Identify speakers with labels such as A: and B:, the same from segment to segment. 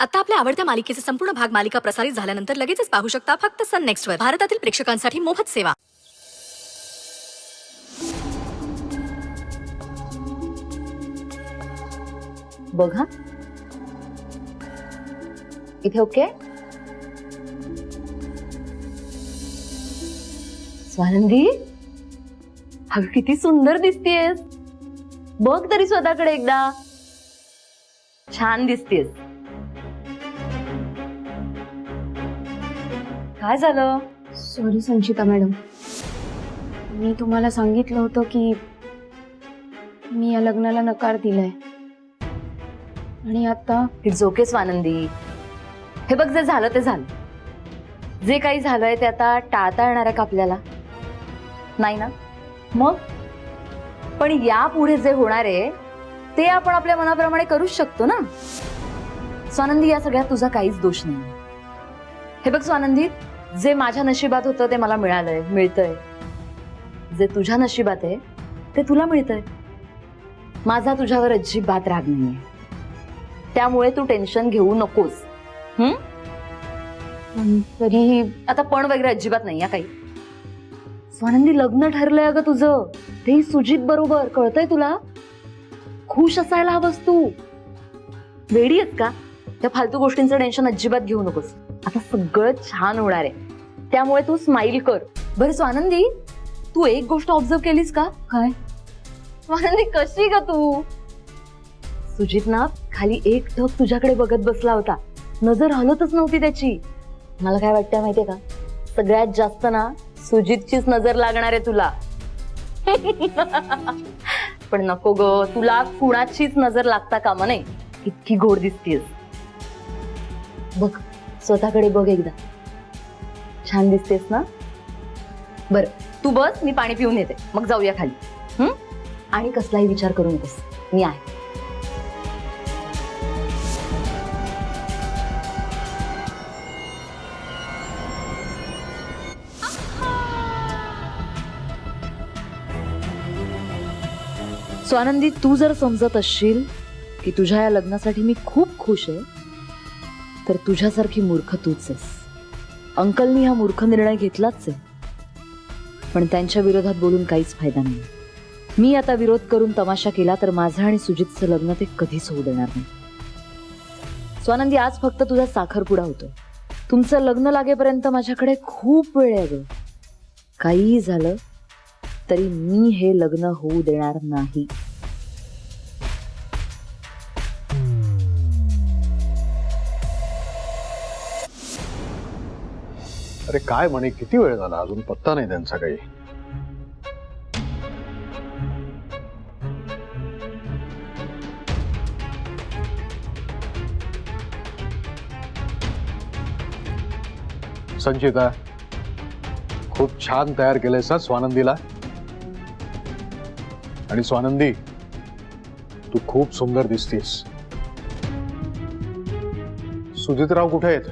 A: आता आपल्या आवडत्या मालिकेचे संपूर्ण भाग मालिका प्रसारित झाल्यानंतर लगेचच पाहू शकता फक्त सन नेक्स्ट वर. भारतातील प्रेक्षकांसाठी मोफत सेवा.
B: बघा इथे ओके. स्वानंदी, अगं किती सुंदर दिसतेस. बघ तरी स्वतःकडे एकदा. छान दिसतेस. काय झालं?
C: सॉरी संचिता मॅडम, मी तुम्हाला सांगितलं होतं की मी या लग्नाला नकार दिलाय आणि आता
B: इट्स ओके स्वानंदी. हे बघ, जे झालं ते झालं. जे काही झालंय ते आता टाळता येणार आहे का आपल्याला? नाही ना. मग पण यापुढे जे होणार आहे ते आपण आपल्या मनाप्रमाणे करूच शकतो ना. स्वानंदी, या सगळ्यात तुझा काहीच दोष नाही. हे बघ स्वानंदी, जे माझ्या नशिबात होतं ते मला मिळालंय, मिळतंय. जे तुझ्या नशिबात आहे ते तुला मिळतंय. माझा तुझ्यावर अजिबात राग नाहीये, त्यामुळे तू टेन्शन घेऊ नकोस.
C: तरीही
B: आता पण वगैरे अजिबात नाही काही. स्वानंदी, लग्न ठरलंय अगं तुझं, ते सुजित बरोबर. कळतंय तुला? खुश असायला हवंस तू. वेडी आहेस का? त्या फालतू गोष्टींचं टेन्शन अजिबात घेऊ नकोस. आता सगळं छान होणार आहे, त्यामुळे तू स्माइल कर. बरं स्वानंदी, तू एक गोष्ट ऑब्झर्व केलीस का?
C: काय?
B: स्वानंदी, कशी का तू? सुजित ना खाली एक ठक तुझ्याकडे बघत बसला होता. नजर हलतच नव्हती त्याची. मला काय वाटतं माहितीये का, सगळ्यात जास्त ना सुजितचीच नजर लागणार आहे तुला. पण नको ग, तुला कुणाचीच नजर लागता कामा नये. इतकी गोड दिसतीयस. बघ स्वतःकडे बघ एकदा. छान दिसतेस ना. बर तू बस, मी पाणी पिऊन येते, मग जाऊया खाली. आणि कसलाही विचार करू नकोस, मी आहे. स्वानंदी, तू जर समजत असशील की तुझ्या या लग्नासाठी मी खूप खुश आहे, तर तुझ्यासारखी मूर्ख तूच आहेस. अंकलनी हा मूर्ख निर्णय घेतलाच आहे, पण त्यांच्या विरोधात बोलून काहीच फायदा नाही. मी आता विरोध करून तमाशा केला तर माझं आणि सुजितचं लग्न ते कधीच होऊ देणार नाही. स्वानंदी, आज फक्त तुझा साखरपुडा होतोय. तुमचं लग्न लागेपर्यंत माझ्याकडे खूप वेळ आहे ग. काहीही झालं तरी मी हे लग्न होऊ देणार नाही.
D: अरे काय म्हणे, किती वेळ झाला, अजून पत्ता नाही त्यांचा काही. संचिता, खूप छान तयार केलंयस स्वानंदीला. आणि स्वानंदी, तू खूप सुंदर दिसतीस. सुजितराव कुठे आहेत?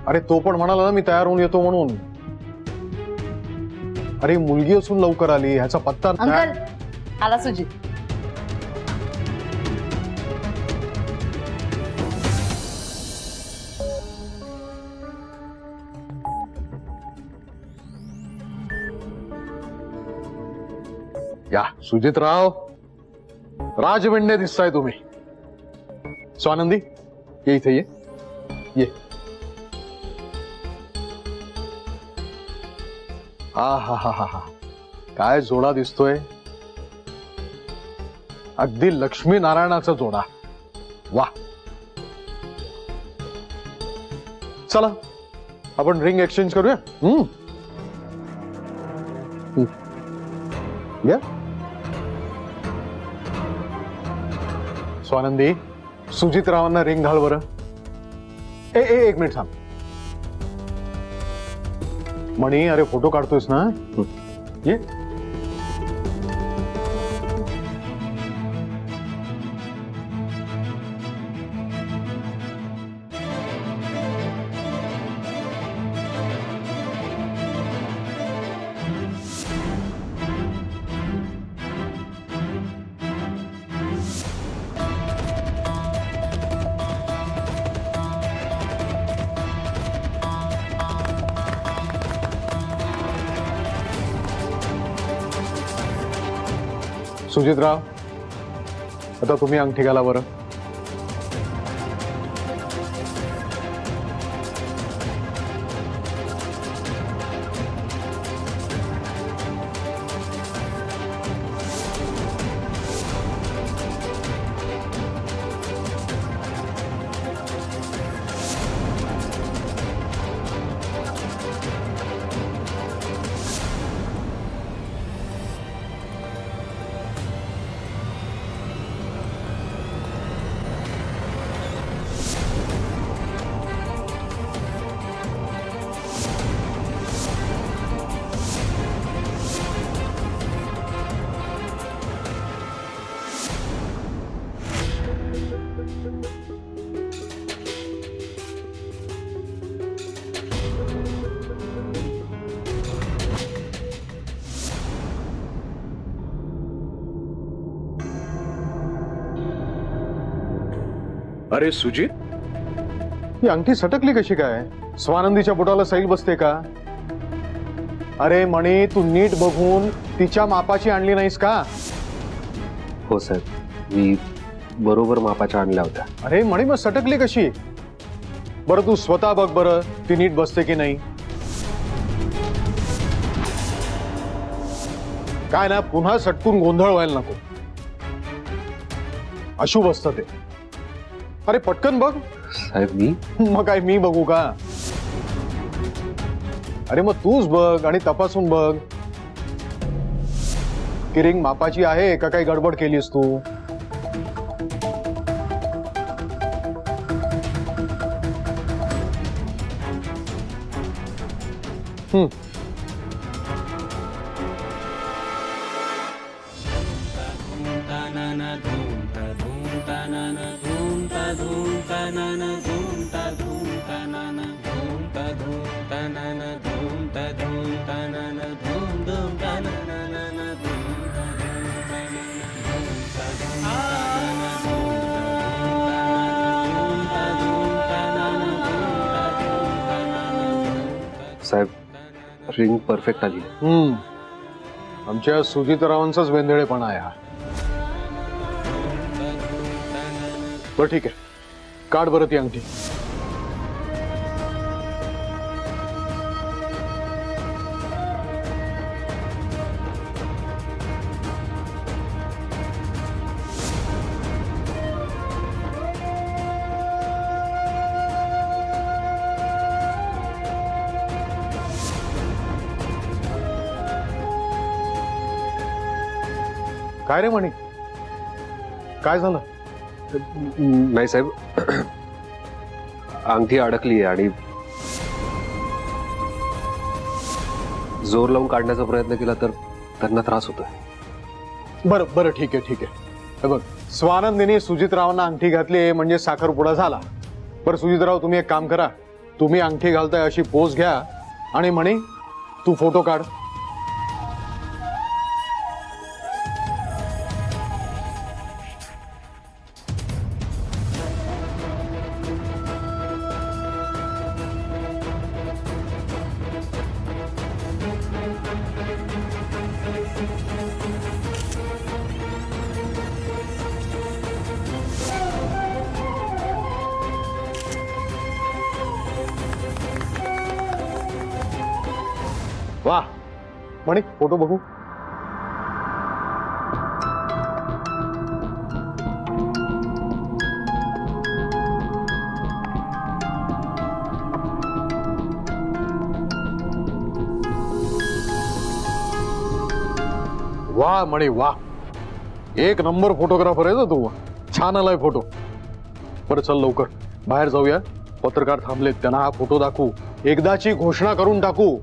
D: अरे तो पण म्हणाला ना मी तयार होऊन येतो म्हणून. अरे मुलगी असून लवकर आली, ह्याचा पत्ता.
B: अंकल, आला सुजित.
D: या सुजितराव, राजविंडे दिसताय तुम्ही. स्वानंदी, ये इथे, ये. हा हा हा हा हा, काय जोडा दिसतोय. अगदी लक्ष्मी नारायणाचा जोडा. वा. चला आपण रिंग एक्सचेंज करूया. या स्वानंदी, सुजितरावांना रिंग घाल बरं. एक मिनिट थांब. मणी, अरे फोटो काढतोयस ना. ये. सुजितराव, आता तुम्ही अंगठी घाला बरं.
E: अरे सुजित,
D: ही अंगठी सटकली कशी काय? स्वानंदीच्या बोटाला सैल बसते का? अरे मणी, तू नीट बघून तिच्या मापाची आणली नाहीस का?
E: हो साहेब, मी बरोबर मापाच्या आणल्या होत्या.
D: अरे मणी, मग सटकली कशी? बरं तू स्वतः बघ बरं, ती नीट बसते की नाही. काय ना, पुन्हा सटकून गोंधळ व्हायला नको. अशुभ असतं ते. अरे पटकन बघ.
E: साहेब मी
D: मग काय मी बघू का? अरे मग तूच बघ आणि तपासून बघ की रिंग मापाची आहे का काही गडबड केलीस तू.
E: साहेब, रिंग परफेक्ट आली आहे.
D: आमच्या सुजितरावांचाच वेंधळेपणा आहे हा. बरं ठीक आहे, काढ बरं ती अंगठी. काय रे मणी, काय झालं?
E: नाही साहेब, अंगठी अडकली आहे आणि जोर लावून काढण्याचा प्रयत्न केला तर त्यांना त्रास होतोय.
D: बरं बरं ठीक आहे ठीक आहे. हे बघ, स्वानंदीने सुजितरावांना अंगठी घातली म्हणजे साखरपुडा झाला. बरं सुजितराव, तुम्ही एक काम करा, तुम्ही अंगठी घालताय अशी पोज घ्या आणि मणी तू फोटो काढ. वाह मणिक, फोटो बघू. वाह मणी वाह, एक नंबर फोटोग्राफर आहे ना तू. छान आलाय फोटो. बरं चल लवकर बाहेर जाऊया, पत्रकार थांबलेत, त्यांना हा फोटो दाखवू, एकदाची घोषणा करून टाकू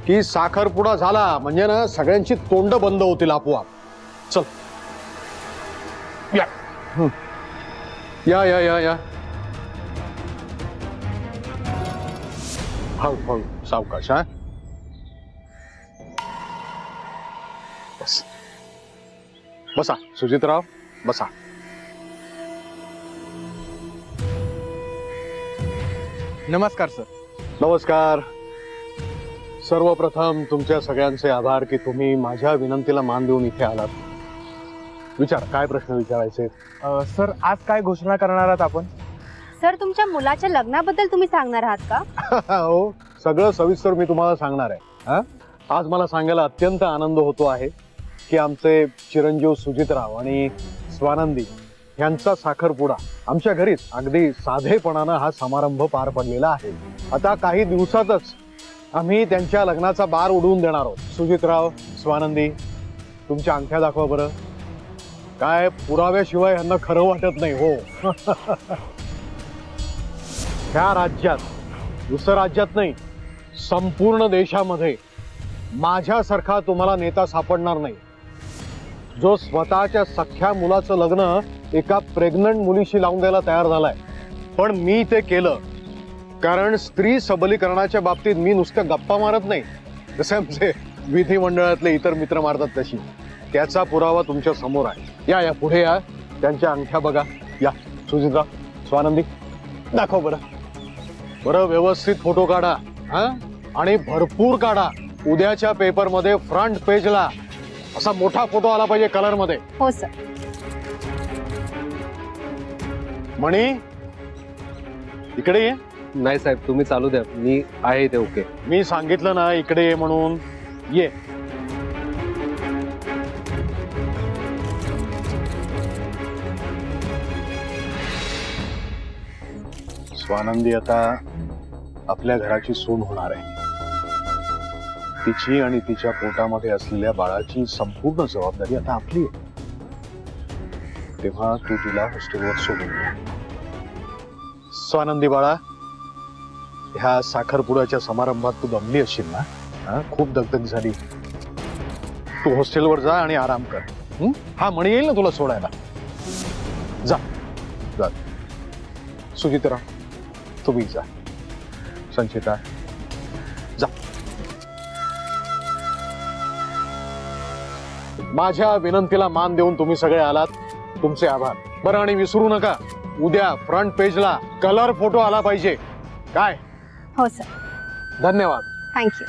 D: की साखरपुडा झाला म्हणजे ना सगळ्यांची तोंड बंद होतील आपोआप. चल या. या या या या. हळू हळू सावकाश. हा बस, बसा सुजितराव, बसा.
F: नमस्कार सर.
D: नमस्कार. सर्वप्रथम तुमच्या सगळ्यांचे आभार की तुम्ही माझ्या विनंतीला मान देऊन इथे आलात. विचार, काय प्रश्न विचारायचे?
F: सर, आज काय घोषणा करणार आहात आपण?
C: सर, तुमच्या मुलाच्या लग्नाबद्दल तुम्ही सांगणार आहात का?
D: हो, सगळं सविस्तर मी तुम्हाला सांगणार आहे. हा? आज मला सांगायला अत्यंत आनंद होतो आहे की आमचे चिरंजीव सुजितराव आणि स्वानंदी यांचा साखरपुडा आमच्या घरीच अगदी साधेपणानं हा समारंभ पार पडलेला आहे. आता काही दिवसातच आम्ही त्यांच्या लग्नाचा बार उडवून देणार आहोत. सुजितराव, स्वानंदी, तुमच्या अंगठ्या दाखवा बरं. काय पुराव्याशिवाय यांना खरं वाटत नाही हो. ह्या राज्यात, दुसऱ्या राज्यात नाही, संपूर्ण देशामध्ये माझ्यासारखा तुम्हाला नेता सापडणार नाही जो स्वतःच्या सख्ख्या मुलाचं लग्न एका प्रेग्नंट मुलीशी लावून द्यायला तयार झालाय. पण मी ते केलं कारण स्त्री सबलीकरणाच्या बाबतीत मी नुसत्या गप्पा मारत नाही, जसे आमचे विधिमंडळातले इतर मित्र मारतात तशी. त्याचा पुरावा तुमच्या समोर आहे. या या पुढे या, त्यांच्या अंगठ्या बघा. या सुजितराव, स्वानंदी, दाखव बरं. बरं व्यवस्थित फोटो काढा हा, आणि भरपूर काढा. उद्याच्या पेपरमध्ये फ्रंट पेजला असा मोठा फोटो आला पाहिजे कलर मध्ये.
C: हो सर.
D: मणी, इकडे ये.
E: नाही साहेब, तुम्ही चालू द्या, मी आहे इथे. ओके.
D: मी सांगितलं ना इकडे ये म्हणून. ये. स्वानंदी आता आपल्या घराची सून होणार आहे. तिची आणि तिच्या पोटामध्ये असलेल्या बाळाची संपूर्ण जबाबदारी आता आपली आहे. तेव्हा तू तिला हॉस्टेलवर सोडून दे. स्वानंदी बाळा, ह्या साखरपुड्याच्या समारंभात तू दमली असशील ना? हा, खूप दगदग झाली. तू हॉस्टेलवर जा आणि आराम कर. हा मणी येईल ना तुला सोडायला. जा जा. सुजितराव, तुम्ही जा. संचिता, जा. माझ्या विनंतीला मान देऊन तुम्ही सगळे आलात, तुमचे आभार. बरं, आणि विसरू नका, उद्या फ्रंट पेजला कलर फोटो आला पाहिजे. काय?
C: हो सर.
D: धन्यवाद.
C: थँक्यू.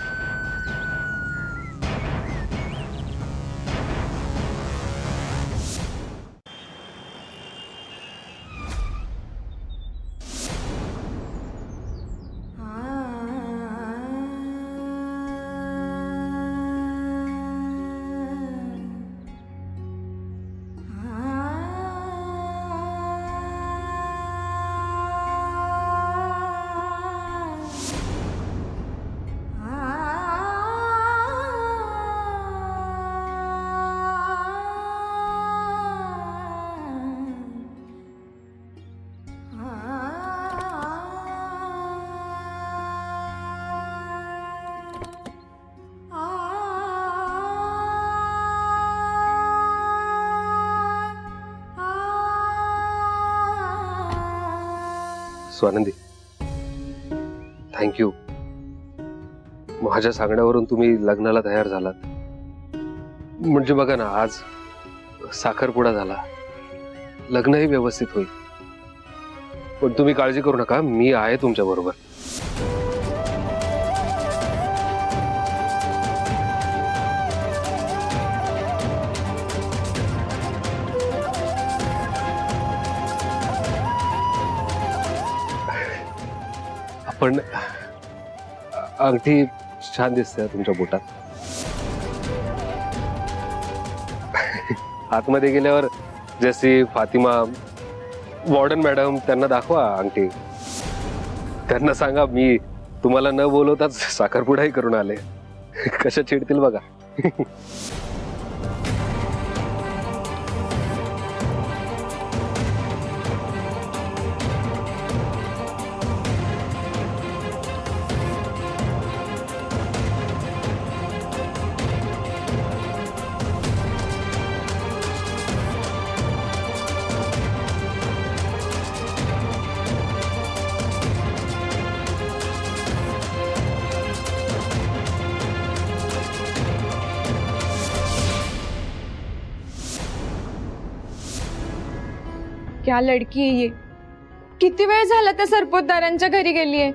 E: स्वानंदी, थँक्यू. माझ्या सांगण्यावरून तुम्ही लग्नाला तयार झालात. म्हणजे बघा ना, आज साखरपुडा झाला, लग्नही व्यवस्थित होईल. पण तुम्ही काळजी करू नका, मी आहे तुमच्या बरोबर. पण अंगठी छान दिसते तुमच्या बोटात. आतमध्ये गेल्यावर जशी फातिमा, वॉर्डन मॅडम, त्यांना दाखवा अंगठी. त्यांना सांगा मी तुम्हाला न बोलवताच साखरपुडाही करून आले. कशा चिडतील बघा.
G: क्या लड़की है ये. किती वेळ झाला त्या सरपोतदारांच्या घरी गेलीये.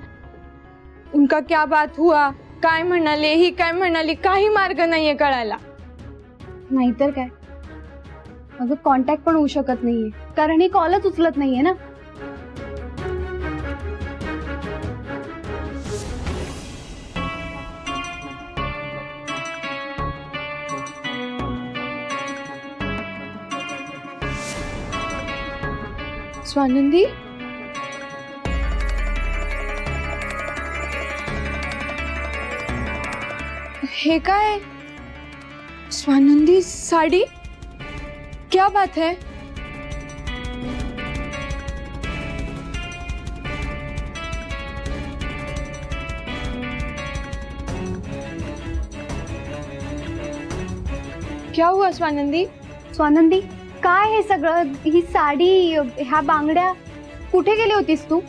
G: उनका क्या बात हुआ, काय म्हणाले, ही काय म्हणाली, काही मार्ग नाहीये कळायला.
C: नाहीतर काय, अगं कॉन्टॅक्ट पण होऊ शकत नाहीये कारण ही कॉलच उचलत नाहीये ना.
G: स्वानंदी, हे काय? स्वानंदी साड़ी, क्या बात है? क्या हुआ स्वानंदी?
C: स्वानंदी काय हे सगळं? ही साडी, ह्या बांगड्या, कुठे गेली होतीस तू?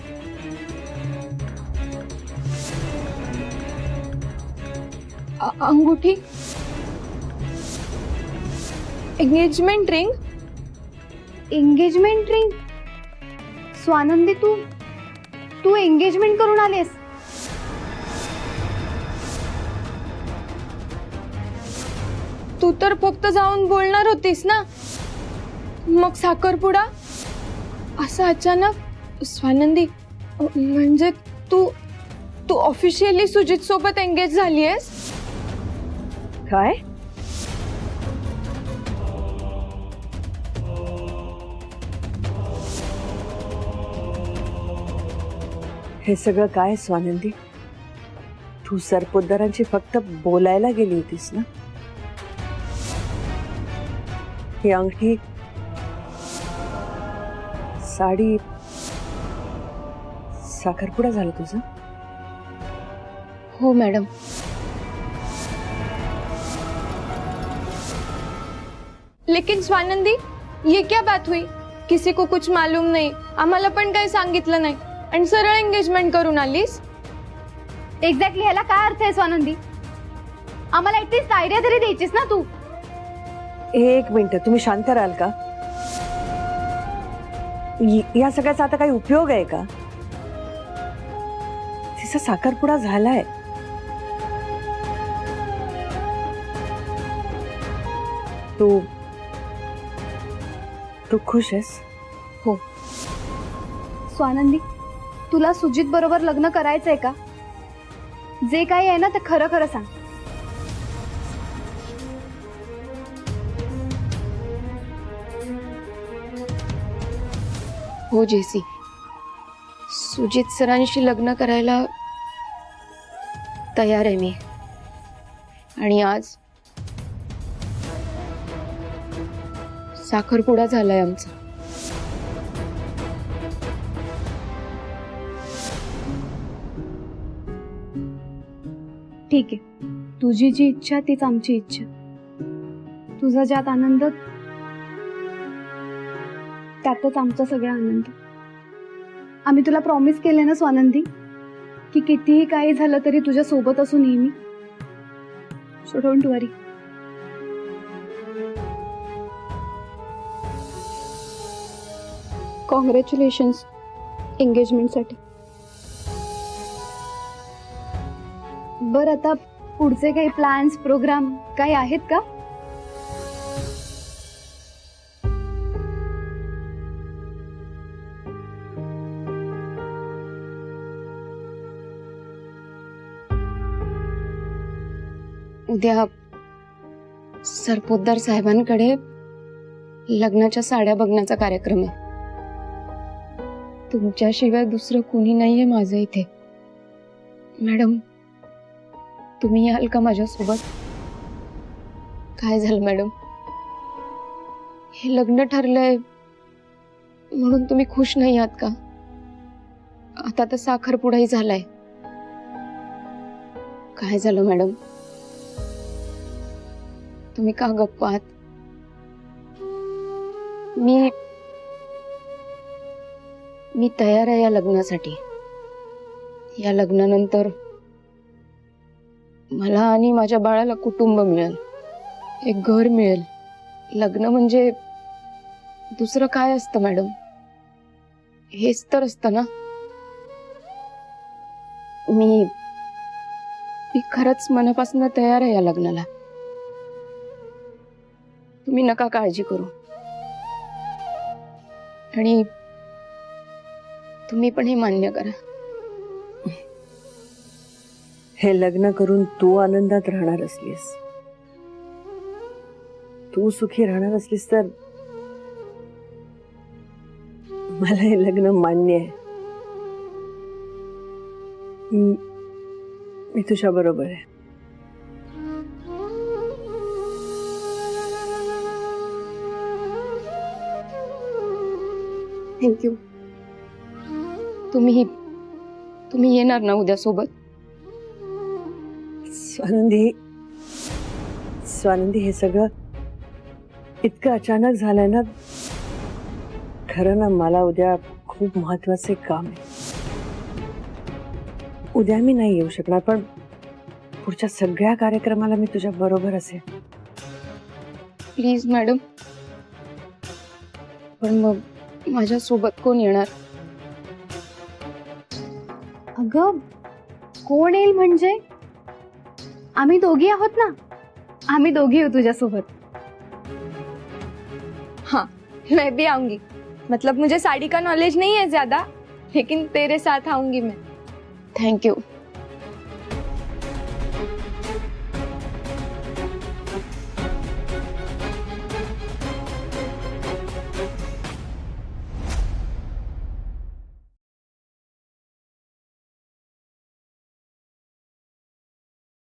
G: अंगूठी, engagement ring.
C: Engagement ring? Swanandi तू तू एंगेजमेंट करून आलीस?
G: तू तर फक्त जाऊन बोलणार होतीस ना, मग साखरपुडा असं अचानक? स्वानंदी, म्हणजे तू तू ऑफिशियली सुजित सोबत एंगेज झालीयस?
B: काय?
H: हे सगळं काय स्वानंदी? तू सरपोतदारांची फक्त बोलायला गेली होतीस ना? ही अंगठी, साडी, साखरपुडा झाला तुझं?
C: हो मॅडम.
G: लेकिन स्वानंदी, ये क्या बात हुई? किसी को कुछ मालूम नहीं, आम्हाला पण काही सांगितलं नाही आणि सरळ एंगेजमेंट करून आलीस?
C: एक्झॅक्टली ह्याला काय अर्थ आहे स्वानंदी? आम्हाला ऍटलीस्ट आयडिया तरी द्यायचीस ना तू.
H: एक मिनिट, तुम्ही शांत राहाल का? या सगळ्याचा आता काही उपयोग आहे का? तिचा साखरपुडा झालाय. तू तू खुश आहेस?
C: स्वानंदी, तुला सुजित बरोबर लग्न करायचंय का? जे काही आहे ना ते खरं खरं सांग.
I: हो जेसी, सुजित सरांशी लग्न करायला तयार आहे मी. आणि आज साखरपुडा झालाय आमचा.
C: ठीक आहे, तुझी जी इच्छा तीच आमची इच्छा. तुझा ज्यात आनंद त्यातच आमचा सगळा आनंद. आम्ही तुला प्रॉमिस केले ना स्वानंदी की कितीही काही झालं तरी तुझ्या सोबत असू नेहमी. So don't worry. कॉंग्रॅच्युलेशन्स एंगेजमेंटसाठी. बरं, आता पुढचे काही प्लॅन्स, प्रोग्राम काही आहेत का?
I: उद्या सरपोतदार साहेबांकडे लग्नाच्या साड्या बघण्याचा कार्यक्रम आहे. तुमच्याशिवाय दुसरं कोणी नाहीये माझं इथे. मॅडम, तुम्ही याल का माझ्यासोबत? काय झालं मॅडम? हे लग्न ठरलंय म्हणून तुम्ही खुश नाही आहात का? आता तर साखरपुडाही झालाय. काय झालं मॅडम? तुम्ही का गप्प आहात? मी तयार आहे या लग्नासाठी. या लग्नानंतर मला आणि माझ्या बाळाला कुटुंब मिळेल, एक घर मिळेल. लग्न म्हणजे दुसरं काय असतं मॅडम? हेच तर असतं ना. मी खरंच मनापासून तयार आहे या लग्नाला. तुम्ही नका काळजी करू. आणि तुम्ही पण हे मान्य करा.
H: हे लग्न करून तू आनंदात राहणार असलीस, तू सुखी राहणार असलीस तर मला हे लग्न मान्य आहे. मी तुझ्या बरोबर आहे.
I: थँक्यू. तुम्ही येणार ना उद्या सोबत?
H: स्वानंदी हे सगळं इतकं अचानक झालंय ना. खरं ना, मला उद्या खूप महत्वाचे काम आहे. उद्या मी नाही येऊ शकणार, पण पुढच्या सगळ्या कार्यक्रमाला मी तुझ्या बरोबर असेल.
I: Please madam. पण मग माझ्या सोबत कोण येणार?
C: अगं कोण येईल म्हणजे? आम्ही दोघी आहोत ना. आम्ही दोघी येऊ तुझ्यासोबत.
G: हाँ, मैं भी आऊंगी. मतलब मुझे साड़ी का नॉलेज नहीं है ज्यादा, लेकिन तेरे साथ आऊंगी मैं.
I: थँक्यू.